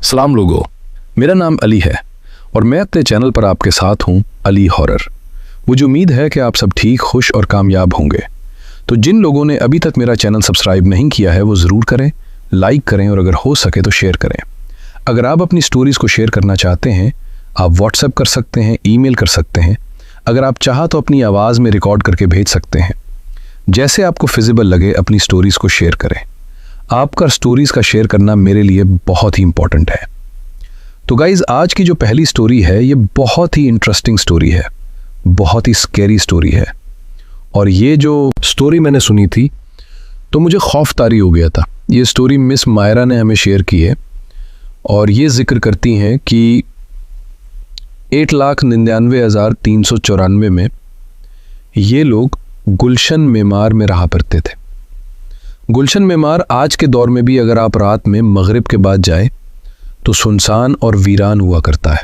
सलाम लोगों, मेरा नाम अली है और मैं अपने चैनल पर आपके साथ हूं, अली हॉरर। मुझे उम्मीद है कि आप सब ठीक, खुश और कामयाब होंगे। तो जिन लोगों ने अभी तक मेरा चैनल सब्सक्राइब नहीं किया है वो ज़रूर करें, लाइक करें और अगर हो सके तो शेयर करें। अगर आप अपनी स्टोरीज़ को शेयर करना चाहते हैं, आप व्हाट्सएप कर सकते हैं, ईमेल कर सकते हैं। अगर आप चाहा तो अपनी आवाज़ में रिकॉर्ड करके भेज सकते हैं। जैसे आपको फिजिबल लगे अपनी स्टोरीज़ को शेयर करें। आपका स्टोरीज़ का शेयर करना मेरे लिए बहुत ही इंपॉर्टेंट है। तो गाइज़, आज की जो पहली स्टोरी है ये बहुत ही इंटरेस्टिंग स्टोरी है, बहुत ही स्कैरी स्टोरी है। और ये जो स्टोरी मैंने सुनी थी तो मुझे खौफ तारी हो गया था। ये स्टोरी मिस मायरा ने हमें शेयर की है और ये जिक्र करती हैं कि 8,99,394 में ये लोग गुलशन मेमार में रहा करते थे। गुलशन मेमार आज के दौर में भी अगर आप रात में मगरिब के बाद जाए तो सुनसान और वीरान हुआ करता है।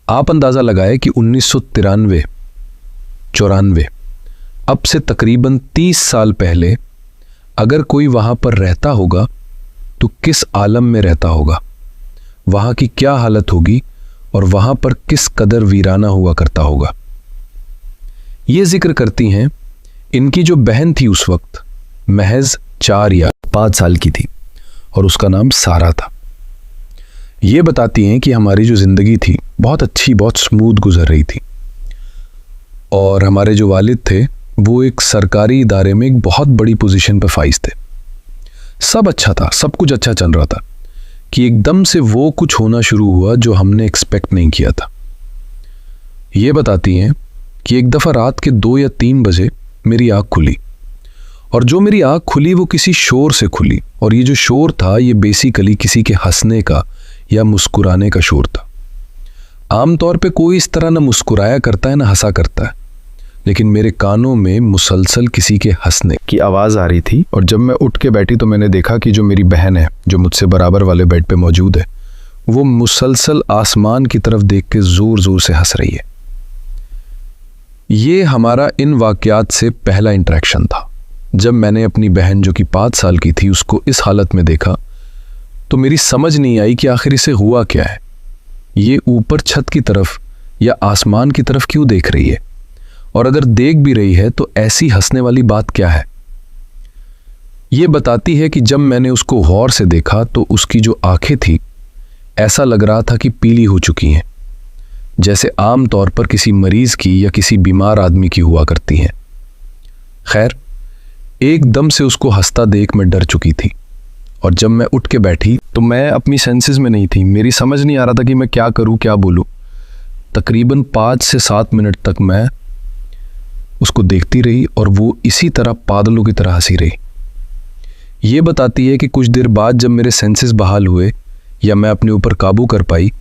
आप अंदाज़ा लगाए कि 1993-94 अब से तकरीबन 30 साल पहले अगर कोई वहाँ पर रहता होगा तो किस आलम में रहता होगा, वहाँ की क्या हालत होगी और वहाँ पर किस कदर वीराना हुआ करता होगा। ये जिक्र करती हैं इनकी जो बहन थी उस वक्त महज 4 या 5 साल की थी और उसका नाम सारा था। ये बताती हैं कि हमारी जो ज़िंदगी थी बहुत अच्छी, बहुत स्मूथ गुजर रही थी और हमारे जो वालिद थे वो एक सरकारी इदारे में एक बहुत बड़ी पोजीशन पर फाइज थे। सब अच्छा था, सब कुछ अच्छा चल रहा था कि एकदम से वो कुछ होना शुरू हुआ जो हमने एक्सपेक्ट नहीं किया था। ये बताती हैं कि एक दफ़ा रात के 2 या 3 बजे मेरी आँख खुली और जो मेरी आँख खुली वो किसी शोर से खुली और ये जो शोर था ये बेसिकली किसी के हंसने का या मुस्कुराने का शोर था। आमतौर पे कोई इस तरह ना मुस्कुराया करता है ना हंसा करता है, लेकिन मेरे कानों में मुसलसल किसी के हंसने की आवाज़ आ रही थी। और जब मैं उठ के बैठी तो मैंने देखा कि जो मेरी बहन है जो मुझसे बराबर वाले बेड पे मौजूद है वो मुसलसल आसमान की तरफ देख के ज़ोर ज़ोर से हंस रही है। ये हमारा इन वाक़यात से पहला इंटरेक्शन था। जब मैंने अपनी बहन जो कि 5 साल की थी उसको इस हालत में देखा तो मेरी समझ नहीं आई कि आखिर इसे हुआ क्या है। ये ऊपर छत की तरफ या आसमान की तरफ क्यों देख रही है, और अगर देख भी रही है तो ऐसी हंसने वाली बात क्या है। ये बताती है कि जब मैंने उसको गौर से देखा तो उसकी जो आंखें थी ऐसा लग रहा था कि पीली हो चुकी हैं, जैसे आम तौर पर किसी मरीज की या किसी बीमार आदमी की हुआ करती हैं। खैर, एकदम से उसको हंसता देख मैं डर चुकी थी और जब मैं उठ के बैठी तो मैं अपनी सेंसेस में नहीं थी। मेरी समझ नहीं आ रहा था कि मैं क्या करूं, क्या बोलूं। तकरीबन 5 से 7 मिनट तक मैं उसको देखती रही और वो इसी तरह पागलों की तरह हंसी रही। ये बताती है कि कुछ देर बाद जब मेरे सेंसेस बहाल हुए या मैं अपने ऊपर काबू कर पाई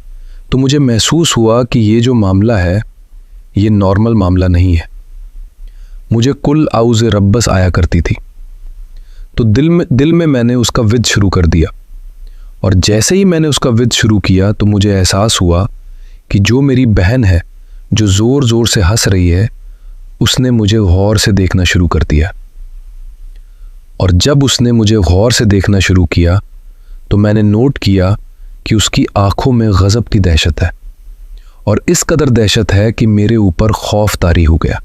तो मुझे महसूस हुआ कि ये जो मामला है ये नॉर्मल मामला नहीं है। मुझे कुल आउज़े रब्बस आया करती थी तो दिल में मैंने उसका विद शुरू कर दिया और जैसे ही मैंने उसका विद शुरू किया तो मुझे एहसास हुआ कि जो मेरी बहन है जो ज़ोर ज़ोर से हंस रही है उसने मुझे गौर से देखना शुरू कर दिया। और जब उसने मुझे गौर से देखना शुरू किया तो मैंने नोट किया कि उसकी आंखों में गज़ब की दहशत है और इस कदर दहशत है कि मेरे ऊपर खौफ तारी हो गया।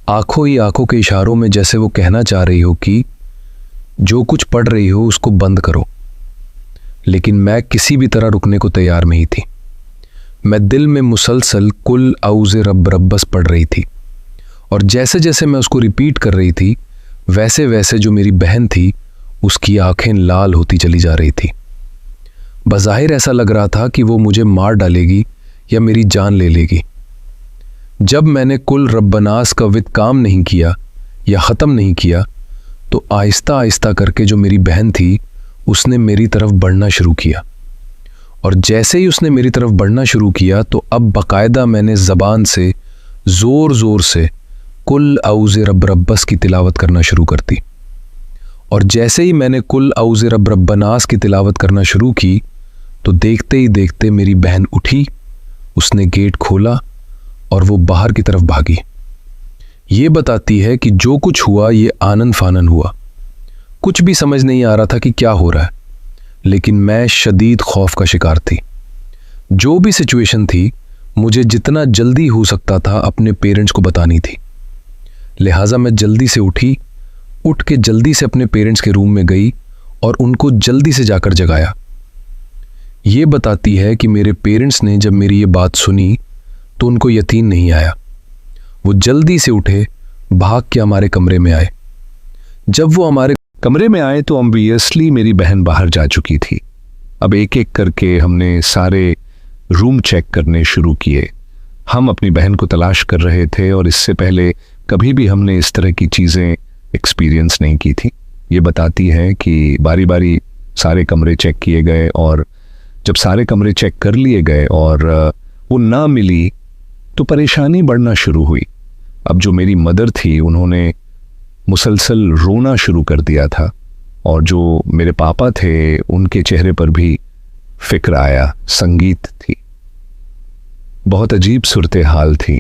आंखों ही आंखों के इशारों में जैसे वो कहना चाह रही हो कि जो कुछ पढ़ रही हो उसको बंद करो, लेकिन मैं किसी भी तरह रुकने को तैयार नहीं थी। मैं दिल में मुसलसल कुल आउज़े रब रब्बस पढ़ रही थी और जैसे जैसे मैं उसको रिपीट कर रही थी वैसे वैसे जो मेरी बहन थी उसकी आंखें लाल होती चली जा रही थी। बज़ाहिर ऐसा लग रहा था कि वो मुझे मार डालेगी या मेरी जान ले लेगी। जब मैंने कुल रब्बनास का विद काम नहीं किया या ख़त्म नहीं किया तो आहिस्ता आहिस्ता करके जो मेरी बहन थी उसने मेरी तरफ बढ़ना शुरू किया और जैसे ही उसने मेरी तरफ बढ़ना शुरू किया तो अब बाकायदा मैंने ज़बान से ज़ोर ज़ोर से कुल आउज़े रब रब्बस की तिलावत करना शुरू कर दी। और जैसे ही मैंने कुल आउज़े रब रब्बनास की तिलावत करना शुरू की तो देखते ही देखते मेरी बहन उठी, उसने गेट खोला और वो बाहर की तरफ भागी। ये बताती है कि जो कुछ हुआ ये आनन फानन हुआ, कुछ भी समझ नहीं आ रहा था कि क्या हो रहा है, लेकिन मैं शदीद खौफ का शिकार थी। जो भी सिचुएशन थी, मुझे जितना जल्दी हो सकता था अपने पेरेंट्स को बतानी थी। लिहाजा मैं जल्दी से उठ के जल्दी से अपने पेरेंट्स के रूम में गई और उनको जल्दी से जाकर जगाया। ये बताती है कि मेरे पेरेंट्स ने जब मेरी ये बात सुनी तो उनको यकीन नहीं आया। वो जल्दी से उठे, भाग के हमारे कमरे में आए। जब वो हमारे कमरे में आए तो ऑब्वियसली मेरी बहन बाहर जा चुकी थी। अब एक एक करके हमने सारे रूम चेक करने शुरू किए। हम अपनी बहन को तलाश कर रहे थे और इससे पहले कभी भी हमने इस तरह की चीज़ें एक्सपीरियंस नहीं की थी। ये बताती है कि बारी बारी सारे कमरे चेक किए गए और जब सारे कमरे चेक कर लिए गए और वो ना मिली तो परेशानी बढ़ना शुरू हुई। अब जो मेरी मदर थी उन्होंने मुसलसल रोना शुरू कर दिया था और जो मेरे पापा थे उनके चेहरे पर भी फिक्र आया, संगीत थी। बहुत अजीब सूरत हाल थी।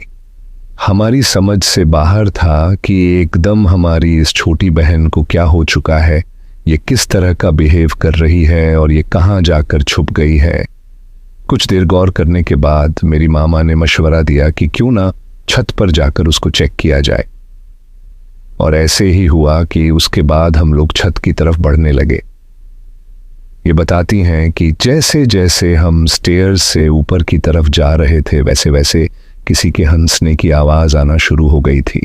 हमारी समझ से बाहर था कि एकदम हमारी इस छोटी बहन को क्या हो चुका है, ये किस तरह का बिहेव कर रही है और ये कहाँ जाकर छुप गई है। कुछ देर गौर करने के बाद मेरी मामा ने मशवरा दिया कि क्यों ना छत पर जाकर उसको चेक किया जाए। और ऐसे ही हुआ कि उसके बाद हम लोग छत की तरफ बढ़ने लगे। ये बताती हैं कि जैसे जैसे हम स्टेयर्स से ऊपर की तरफ जा रहे थे वैसे वैसे किसी के हंसने की आवाज़ आना शुरू हो गई थी।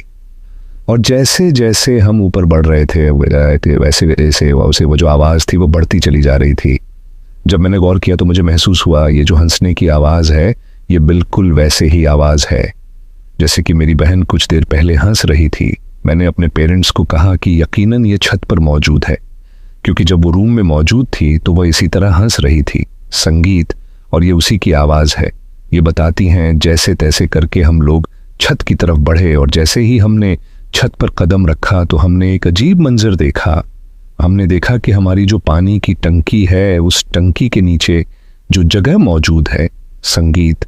और जैसे जैसे हम ऊपर बढ़ रहे थे वैसे वैसे वो जो आवाज़ थी वो बढ़ती चली जा रही थी। जब मैंने गौर किया तो मुझे महसूस हुआ ये जो हंसने की आवाज़ है ये बिल्कुल वैसे ही आवाज़ है जैसे कि मेरी बहन कुछ देर पहले हंस रही थी। मैंने अपने पेरेंट्स को कहा कि यकीनन ये छत पर मौजूद है, क्योंकि जब वो रूम में मौजूद थी तो वह इसी तरह हंस रही थी, संगीत, और ये उसी की आवाज़ है। ये बताती हैं जैसे तैसे करके हम लोग छत की तरफ बढ़े और जैसे ही हमने छत पर कदम रखा तो हमने एक अजीब मंजर देखा। हमने देखा कि हमारी जो पानी की टंकी है उस टंकी के नीचे जो जगह मौजूद है, संगीत,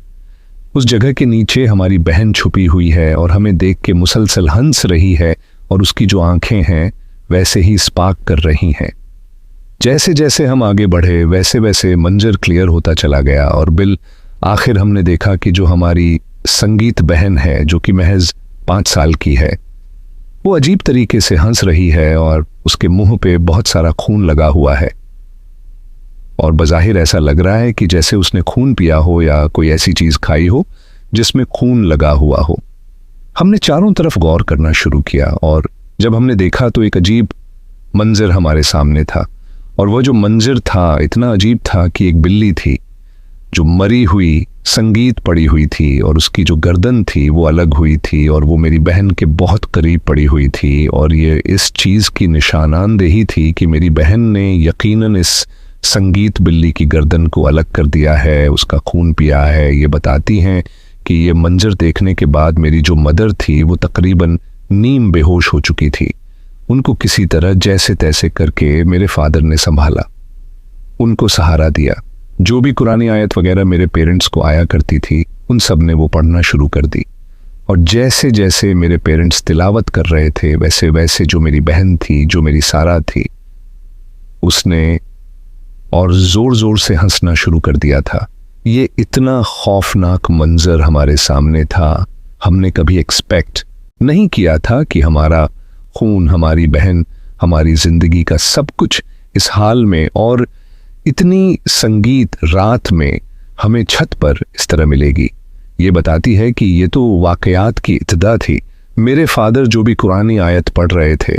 उस जगह के नीचे हमारी बहन छुपी हुई है और हमें देख के मुसलसल हंस रही है और उसकी जो आंखें हैं वैसे ही स्पार्क कर रही हैं। जैसे जैसे हम आगे बढ़े वैसे वैसे मंजर क्लियर होता चला गया और बिल आखिर हमने देखा कि जो हमारी संगीत बहन है जो कि महज 5 साल की है वो अजीब तरीके से हंस रही है और उसके मुंह पे बहुत सारा खून लगा हुआ है और बज़ाहिर ऐसा लग रहा है कि जैसे उसने खून पिया हो या कोई ऐसी चीज़ खाई हो जिसमें खून लगा हुआ हो। हमने चारों तरफ गौर करना शुरू किया और जब हमने देखा तो एक अजीब मंजर हमारे सामने था और वह जो मंजर था इतना अजीब था कि एक बिल्ली थी जो मरी हुई संगीत पड़ी हुई थी और उसकी जो गर्दन थी वो अलग हुई थी और वो मेरी बहन के बहुत करीब पड़ी हुई थी और ये इस चीज़ की निशानानदेही थी कि मेरी बहन ने यकीनन इस संगीत बिल्ली की गर्दन को अलग कर दिया है, उसका खून पिया है। ये बताती हैं कि ये मंजर देखने के बाद मेरी जो मदर थी वो तकरीबन नीम बेहोश हो चुकी थी। उनको किसी तरह जैसे तैसे करके मेरे फादर ने संभाला, उनको सहारा दिया। जो भी कुरानी आयत वगैरह मेरे पेरेंट्स को आया करती थी उन सब ने वो पढ़ना शुरू कर दी और जैसे जैसे मेरे पेरेंट्स तिलावत कर रहे थे वैसे वैसे जो मेरी बहन थी, जो मेरी सारा थी, उसने और ज़ोर ज़ोर से हंसना शुरू कर दिया था। ये इतना खौफनाक मंजर हमारे सामने था, हमने कभी एक्सपेक्ट नहीं किया था कि हमारा खून, हमारी बहन, हमारी ज़िंदगी का सब कुछ इस हाल में और इतनी संगीत रात में हमें छत पर इस तरह मिलेगी। ये बताती है कि ये तो वाक़यात की इब्तिदा थी। मेरे फादर जो भी कुरानी आयत पढ़ रहे थे,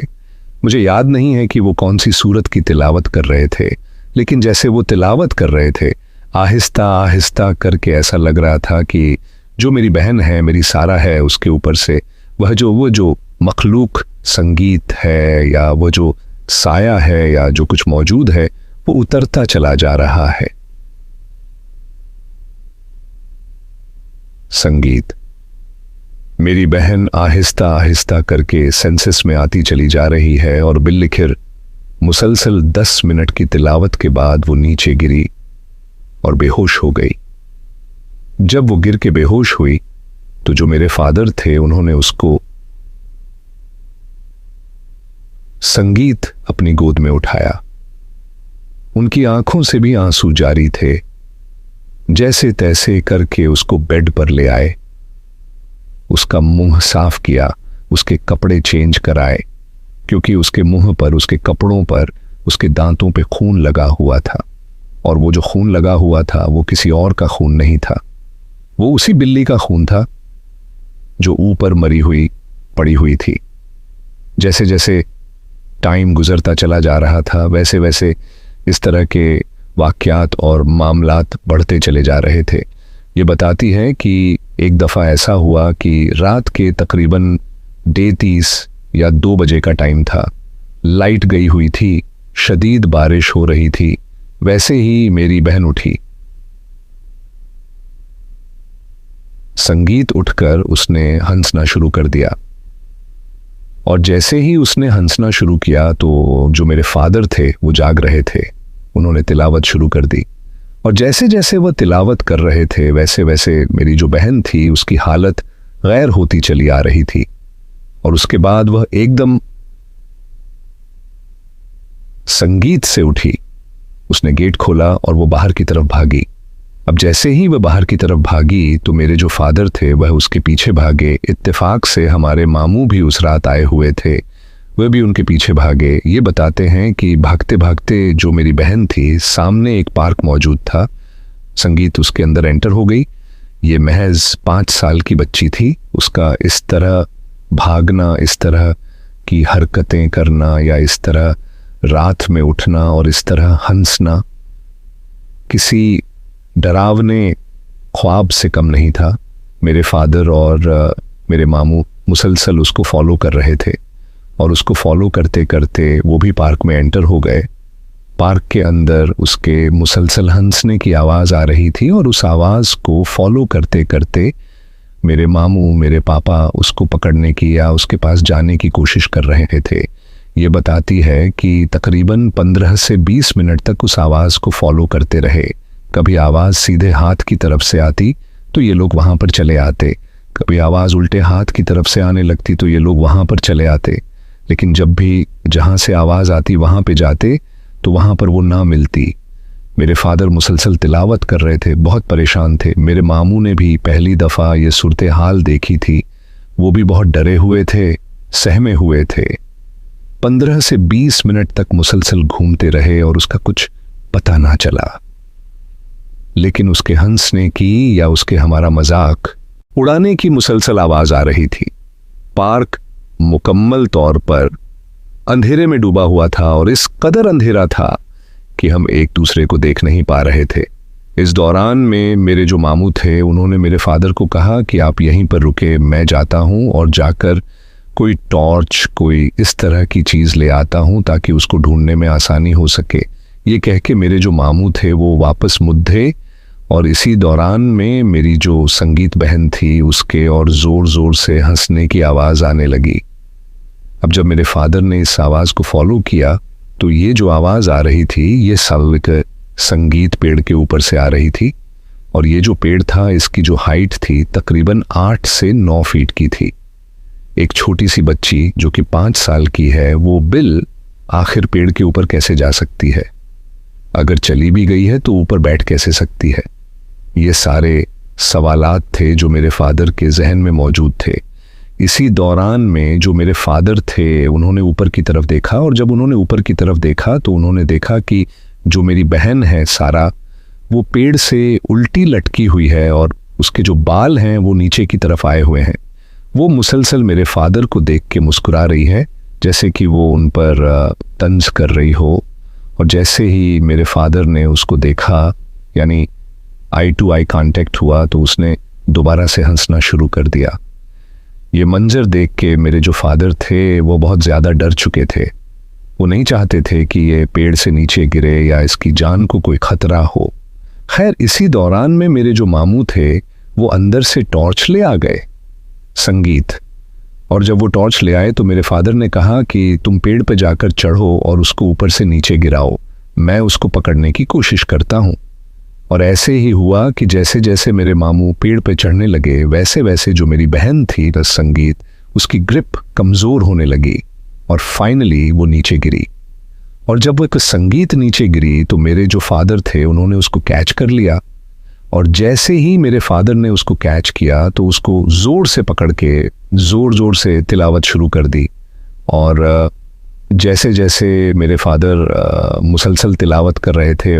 मुझे याद नहीं है कि वो कौन सी सूरत की तिलावत कर रहे थे, लेकिन जैसे वो तिलावत कर रहे थे आहिस्ता आहिस्ता करके ऐसा लग रहा था कि जो मेरी बहन है, मेरी सारा है, उसके ऊपर से वो जो मखलूक संगीत है या वो जो साया है या जो कुछ मौजूद है वो उतरता चला जा रहा है। संगीत, मेरी बहन आहिस्ता आहिस्ता करके सेंसेस में आती चली जा रही है और बिल्लिखिर मुसलसल 10 मिनट की तिलावत के बाद वो नीचे गिरी और बेहोश हो गई। जब वो गिर के बेहोश हुई तो जो मेरे फादर थे उन्होंने उसको संगीत अपनी गोद में उठाया उनकी आंखों से भी आंसू जारी थे। जैसे तैसे करके उसको बेड पर ले आए, उसका मुंह साफ किया, उसके कपड़े चेंज कराए, क्योंकि उसके मुंह पर, उसके कपड़ों पर, उसके दांतों पे खून लगा हुआ था। और वो जो खून लगा हुआ था वो किसी और का खून नहीं था, वो उसी बिल्ली का खून था जो ऊपर मरी हुई पड़ी हुई थी। जैसे जैसे टाइम गुजरता चला जा रहा था वैसे वैसे इस तरह के वाक़यात और मामलात बढ़ते चले जा रहे थे। ये बताती है कि एक दफ़ा ऐसा हुआ कि रात के तकरीबन 1:30 या 2 बजे का टाइम था। लाइट गई हुई थी, शदीद बारिश हो रही थी। वैसे ही मेरी बहन उठी। संगीत उठकर उसने हंसना शुरू कर दिया, और जैसे ही उसने हंसना शुरू किया तो जो मेरे फादर थे वो जाग रहे थे। उन्होंने तिलावत शुरू कर दी, और जैसे जैसे वह तिलावत कर रहे थे वैसे वैसे मेरी जो बहन थी उसकी हालत गैर होती चली आ रही थी। और उसके बाद वह एकदम संगीत से उठी। उसने गेट खोला और वो बाहर की तरफ भागी। अब जैसे ही वह बाहर की तरफ भागी तो मेरे जो फादर थे वह उसके पीछे भागे। इत्तेफाक से हमारे मामू भी उस रात आए हुए थे, वह भी उनके पीछे भागे। ये बताते हैं कि भागते भागते जो मेरी बहन थी, सामने एक पार्क मौजूद था, संगीत उसके अंदर एंटर हो गई। ये महज 5 साल की बच्ची थी। उसका इस तरह भागना, इस तरह की हरकतें करना, या इस तरह रात में उठना और इस तरह हंसना किसी डरावने ख्वाब से कम नहीं था। मेरे फादर और मेरे मामू मुसलसल उसको फॉलो कर रहे थे, और उसको फॉलो करते करते वो भी पार्क में एंटर हो गए। पार्क के अंदर उसके मुसलसल हंसने की आवाज़ आ रही थी, और उस आवाज़ को फॉलो करते करते मेरे मामू, मेरे पापा उसको पकड़ने की या उसके पास जाने की कोशिश कर रहे थे। ये बताती है कि तकरीबन 15 से 20 मिनट तक उस आवाज़ को फॉलो करते रहे। कभी आवाज़ सीधे हाथ की तरफ से आती तो ये लोग वहाँ पर चले आते, कभी आवाज़ उल्टे हाथ की तरफ से आने लगती तो ये लोग वहाँ पर चले आते। लेकिन जब भी जहाँ से आवाज़ आती वहाँ पे जाते तो वहाँ पर वो ना मिलती। मेरे फादर मुसलसल तिलावत कर रहे थे, बहुत परेशान थे। मेरे मामू ने भी पहली दफ़ा ये सूरत हाल देखी थी, वो भी बहुत डरे हुए थे, सहमे हुए थे। 15 से 20 मिनट तक मुसलसल घूमते रहे और उसका कुछ पता ना चला। लेकिन उसके हंसने की या उसके हमारा मजाक उड़ाने की मुसलसल आवाज आ रही थी। पार्क मुकम्मल तौर पर अंधेरे में डूबा हुआ था, और इस कदर अंधेरा था कि हम एक दूसरे को देख नहीं पा रहे थे। इस दौरान में मेरे जो मामू थे उन्होंने मेरे फादर को कहा कि आप यहीं पर रुके, मैं जाता हूं और जाकर कोई टॉर्च, कोई इस तरह की चीज़ ले आता हूं ताकि उसको ढूंढने में आसानी हो सके। ये कह के मेरे जो मामू थे वो वापस मुद्दे, और इसी दौरान में मेरी जो संगीत बहन थी उसके और ज़ोर ज़ोर से हंसने की आवाज़ आने लगी। अब जब मेरे फादर ने इस आवाज़ को फॉलो किया तो ये जो आवाज़ आ रही थी ये संगीत पेड़ के ऊपर से आ रही थी, और ये जो पेड़ था इसकी जो हाइट थी तकरीबन 8 से 9 फीट की थी। एक छोटी सी बच्ची जो कि 5 साल की है वो बिल आखिर पेड़ के ऊपर कैसे जा सकती है? अगर चली भी गई है तो ऊपर बैठ कैसे सकती है? ये सारे सवालात थे जो मेरे फादर के जहन में मौजूद थे। इसी दौरान में जो मेरे फादर थे उन्होंने ऊपर की तरफ देखा, और जब उन्होंने ऊपर की तरफ देखा तो उन्होंने देखा कि जो मेरी बहन है सारा, वो पेड़ से उल्टी लटकी हुई है और उसके जो बाल हैं वो नीचे की तरफ आए हुए हैं। वो मुसलसल मेरे फादर को देख के मुस्कुरा रही है, जैसे कि वो उन पर तंज कर रही हो। और जैसे ही मेरे फादर ने उसको देखा, यानी आई टू आई कांटेक्ट हुआ, तो उसने दोबारा से हंसना शुरू कर दिया। ये मंजर देख के मेरे जो फादर थे वो बहुत ज़्यादा डर चुके थे। वो नहीं चाहते थे कि ये पेड़ से नीचे गिरे या इसकी जान को कोई खतरा हो। खैर, इसी दौरान में मेरे जो मामू थे वो अंदर से टॉर्च ले आ गए, संगीत। और जब वो टॉर्च ले आए तो मेरे फादर ने कहा कि तुम पेड़ पे जाकर चढ़ो और उसको ऊपर से नीचे गिराओ, मैं उसको पकड़ने की कोशिश करता हूँ। और ऐसे ही हुआ कि जैसे जैसे मेरे मामू पेड़ पे चढ़ने लगे वैसे वैसे जो मेरी बहन थी संगीत, उसकी ग्रिप कमज़ोर होने लगी और फाइनली वो नीचे गिरी। और जब वो संगीत नीचे गिरी तो मेरे जो फादर थे उन्होंने उसको कैच कर लिया, और जैसे ही मेरे फादर ने उसको कैच किया तो उसको ज़ोर से पकड़ के ज़ोर से तिलावत शुरू कर दी। और जैसे जैसे मेरे फादर मुसलसल तिलावत कर रहे थे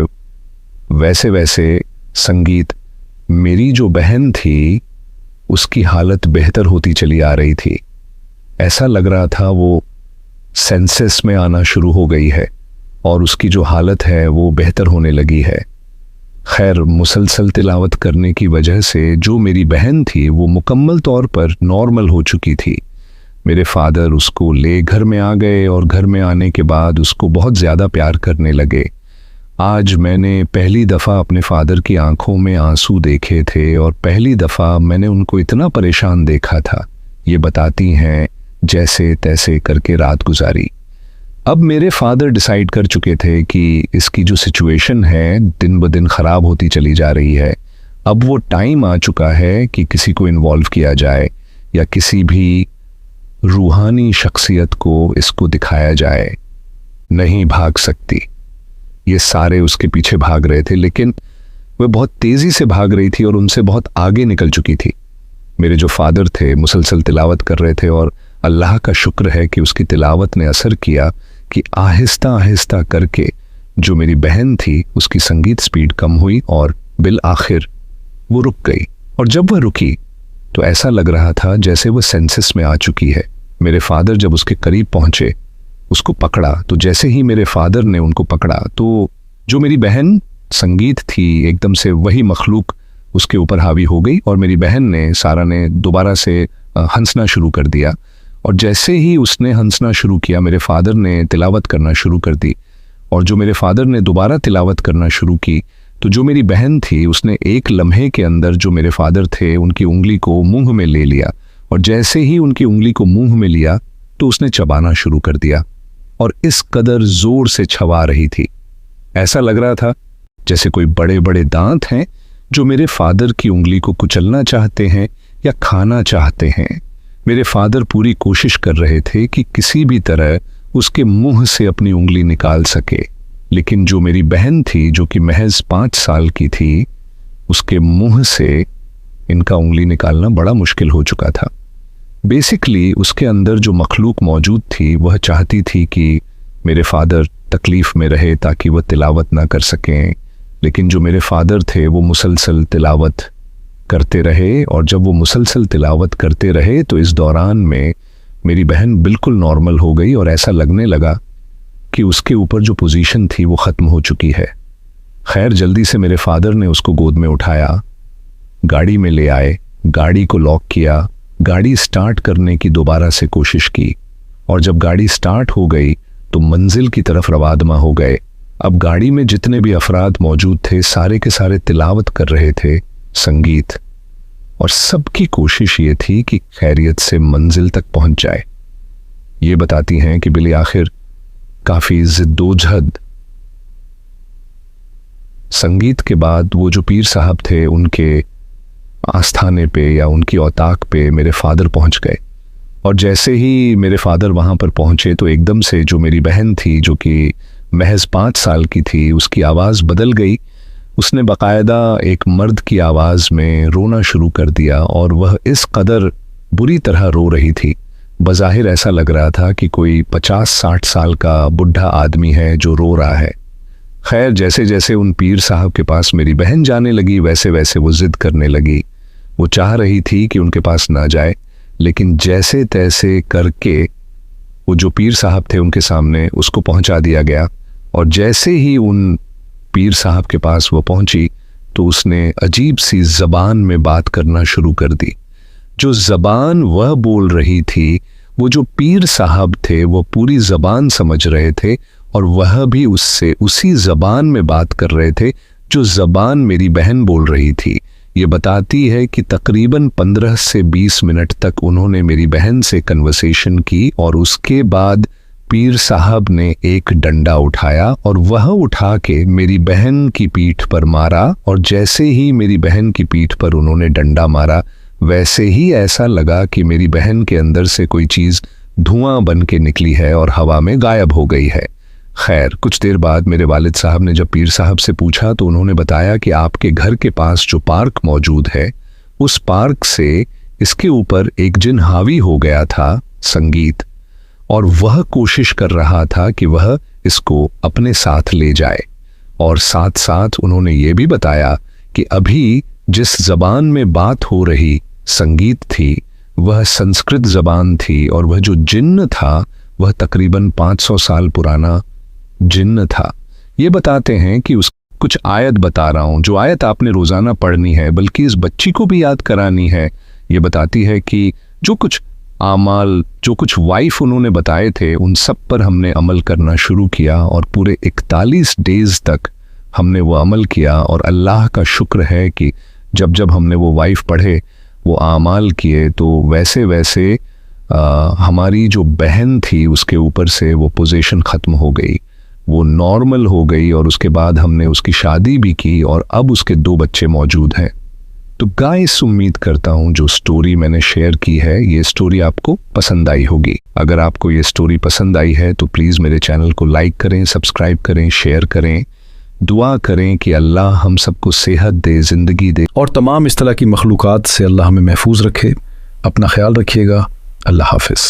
वैसे वैसे संगीत, मेरी जो बहन थी उसकी हालत बेहतर होती चली आ रही थी। ऐसा लग रहा था वो सेंसेस में आना शुरू हो गई है और उसकी जो हालत है वो बेहतर होने लगी है। खैर, मुसलसल तिलावत करने की वजह से जो मेरी बहन थी वो मुकम्मल तौर पर नॉर्मल हो चुकी थी। मेरे फादर उसको ले घर में आ गए और घर में आने के बाद उसको बहुत ज़्यादा प्यार करने लगे। आज मैंने पहली दफ़ा अपने फादर की आंखों में आंसू देखे थे और पहली दफ़ा मैंने उनको इतना परेशान देखा था। ये बताती हैं जैसे तैसे करके रात गुजारी। अब मेरे फादर डिसाइड कर चुके थे कि इसकी जो सिचुएशन है दिन ब दिन ख़राब होती चली जा रही है। अब वो टाइम आ चुका है कि किसी को इन्वॉल्व किया जाए या किसी भी रूहानी शख्सियत को इसको दिखाया जाए। नहीं भाग सकती। ये सारे उसके पीछे भाग रहे थे, लेकिन वह बहुत तेज़ी से भाग रही थी और उनसे बहुत आगे निकल चुकी थी। मेरे जो फादर थे मुसलसल तिलावत कर रहे थे और अल्लाह का शुक्र है कि उसकी तिलावत ने असर किया कि आहिस्ता आहिस्ता करके जो मेरी बहन थी उसकी संगीत स्पीड कम हुई और बिल आखिर वो रुक गई। और जब वह रुकी तो ऐसा लग रहा था जैसे वह सेंसेस में आ चुकी है। मेरे फादर जब उसके करीब पहुंचे, उसको पकड़ा, तो जैसे ही मेरे फादर ने उनको पकड़ा तो जो मेरी बहन संगीत थी एकदम से वही मखलूक उसके ऊपर हावी हो गई और मेरी बहन ने, सारा ने दोबारा से हंसना शुरू कर दिया। और जैसे ही उसने हंसना शुरू किया मेरे फादर ने तिलावत करना शुरू कर दी। और जो मेरे फादर ने दोबारा तिलावत करना शुरू की तो जो मेरी बहन थी उसने एक लम्हे के अंदर जो मेरे फादर थे उनकी उंगली को मुंह में ले लिया, और जैसे ही उनकी उंगली को मुंह में लिया तो उसने चबाना शुरू कर दिया और इस कदर जोर से चबा रही थी। ऐसा लग रहा था जैसे कोई बड़े बड़े दांत हैं जो मेरे फादर की उंगली को कुचलना चाहते हैं या खाना चाहते हैं। मेरे फादर पूरी कोशिश कर रहे थे कि किसी भी तरह उसके मुंह से अपनी उंगली निकाल सके, लेकिन जो मेरी बहन थी जो कि महज 5 साल की थी, उसके मुंह से इनका उंगली निकालना बड़ा मुश्किल हो चुका था। बेसिकली उसके अंदर जो मखलूक मौजूद थी वह चाहती थी कि मेरे फादर तकलीफ़ में रहे ताकि वह तिलावत ना कर सकें, लेकिन जो मेरे फादर थे वो मुसलसल तिलावत करते रहे। और जब वो मुसलसल तिलावत करते रहे तो इस दौरान में मेरी बहन बिल्कुल नॉर्मल हो गई और ऐसा लगने लगा कि उसके ऊपर जो पोजीशन थी वो ख़त्म हो चुकी है। खैर, जल्दी से मेरे फादर ने उसको गोद में उठाया, गाड़ी में ले आए, गाड़ी को लॉक किया, गाड़ी स्टार्ट करने की दोबारा से कोशिश की, और जब गाड़ी स्टार्ट हो गई तो मंजिल की तरफ रवादमा हो गए। अब गाड़ी में जितने भी अफराद मौजूद थे सारे के सारे तिलावत कर रहे थे संगीत, और सबकी कोशिश ये थी कि खैरियत से मंजिल तक पहुंच जाए। ये बताती हैं कि बिल आखिर काफ़ी जिद्दोजहद संगीत के बाद वो जो पीर साहब थे उनके आस्थाने पे या उनकी औताक पे मेरे फादर पहुंच गए। और जैसे ही मेरे फादर वहाँ पर पहुँचे तो एकदम से जो मेरी बहन थी जो कि महज 5 साल की थी उसकी आवाज़ बदल गई। उसने बाकायदा एक मर्द की आवाज़ में रोना शुरू कर दिया और वह इस कदर बुरी तरह रो रही थी। बज़ाहिर ऐसा लग रहा था कि कोई 50-60 साल का बुढ़ा आदमी है जो रो रहा है। खैर, जैसे जैसे उन पीर साहब के पास मेरी बहन जाने लगी वैसे वैसे वो ज़िद करने लगी। वो चाह रही थी कि उनके पास ना जाए, लेकिन जैसे तैसे करके वो जो पीर साहब थे उनके सामने उसको पहुंचा दिया गया। और जैसे ही उन पीर साहब के पास वो पहुंची तो उसने अजीब सी ज़बान में बात करना शुरू कर दी। जो ज़बान वह बोल रही थी वो जो पीर साहब थे वो पूरी ज़बान समझ रहे थे और वह भी उससे उसी ज़बान में बात कर रहे थे जो ज़बान मेरी बहन बोल रही थी। ये बताती है कि तकरीबन 15 से 20 मिनट तक उन्होंने मेरी बहन से कन्वर्सेशन की और उसके बाद पीर साहब ने एक डंडा उठाया और वह उठा के मेरी बहन की पीठ पर मारा। और जैसे ही मेरी बहन की पीठ पर उन्होंने डंडा मारा वैसे ही ऐसा लगा कि मेरी बहन के अंदर से कोई चीज़ धुआं बन के निकली है और हवा में गायब हो गई है। खैर, कुछ देर बाद मेरे वालिद साहब ने जब पीर साहब से पूछा तो उन्होंने बताया कि आपके घर के पास जो पार्क मौजूद है, उस पार्क से इसके ऊपर एक जिन हावी हो गया था, संगीत, और वह कोशिश कर रहा था कि वह इसको अपने साथ ले जाए। और साथ साथ उन्होंने ये भी बताया कि अभी जिस जबान में बात हो रही संगीत थी वह संस्कृत जबान थी, और वह जो जिन्न था वह तकरीबन 500 साल पुराना जिन्न था। ये बताते हैं कि उस कुछ आयत बता रहा हूँ, जो आयत आपने रोज़ाना पढ़नी है, बल्कि इस बच्ची को भी याद करानी है। ये बताती है कि जो कुछ आमाल, जो कुछ वाइफ उन्होंने बताए थे, उन सब पर हमने अमल करना शुरू किया और पूरे 41 डेज तक हमने वो अमल किया। और अल्लाह का शुक्र है कि जब जब हमने वो वाइफ पढ़े, वो आमाल किए, तो वैसे वैसे हमारी जो बहन थी उसके ऊपर से वो पोजीशन ख़त्म हो गई, वो नॉर्मल हो गई, और उसके बाद हमने उसकी शादी भी की और अब उसके 2 बच्चे मौजूद हैं। तो गाइस, उम्मीद करता हूँ जो स्टोरी मैंने शेयर की है, ये स्टोरी आपको पसंद आई होगी। अगर आपको ये स्टोरी पसंद आई है तो प्लीज़ मेरे चैनल को लाइक करें, सब्सक्राइब करें, शेयर करें, दुआ करें कि अल्लाह हम सबको सेहत दे, ज़िंदगी दे, और तमाम इस तरह की मखलूक़ात से अल्लाह हमें महफूज रखे। अपना ख्याल रखिएगा। अल्लाह हाफ़िज़।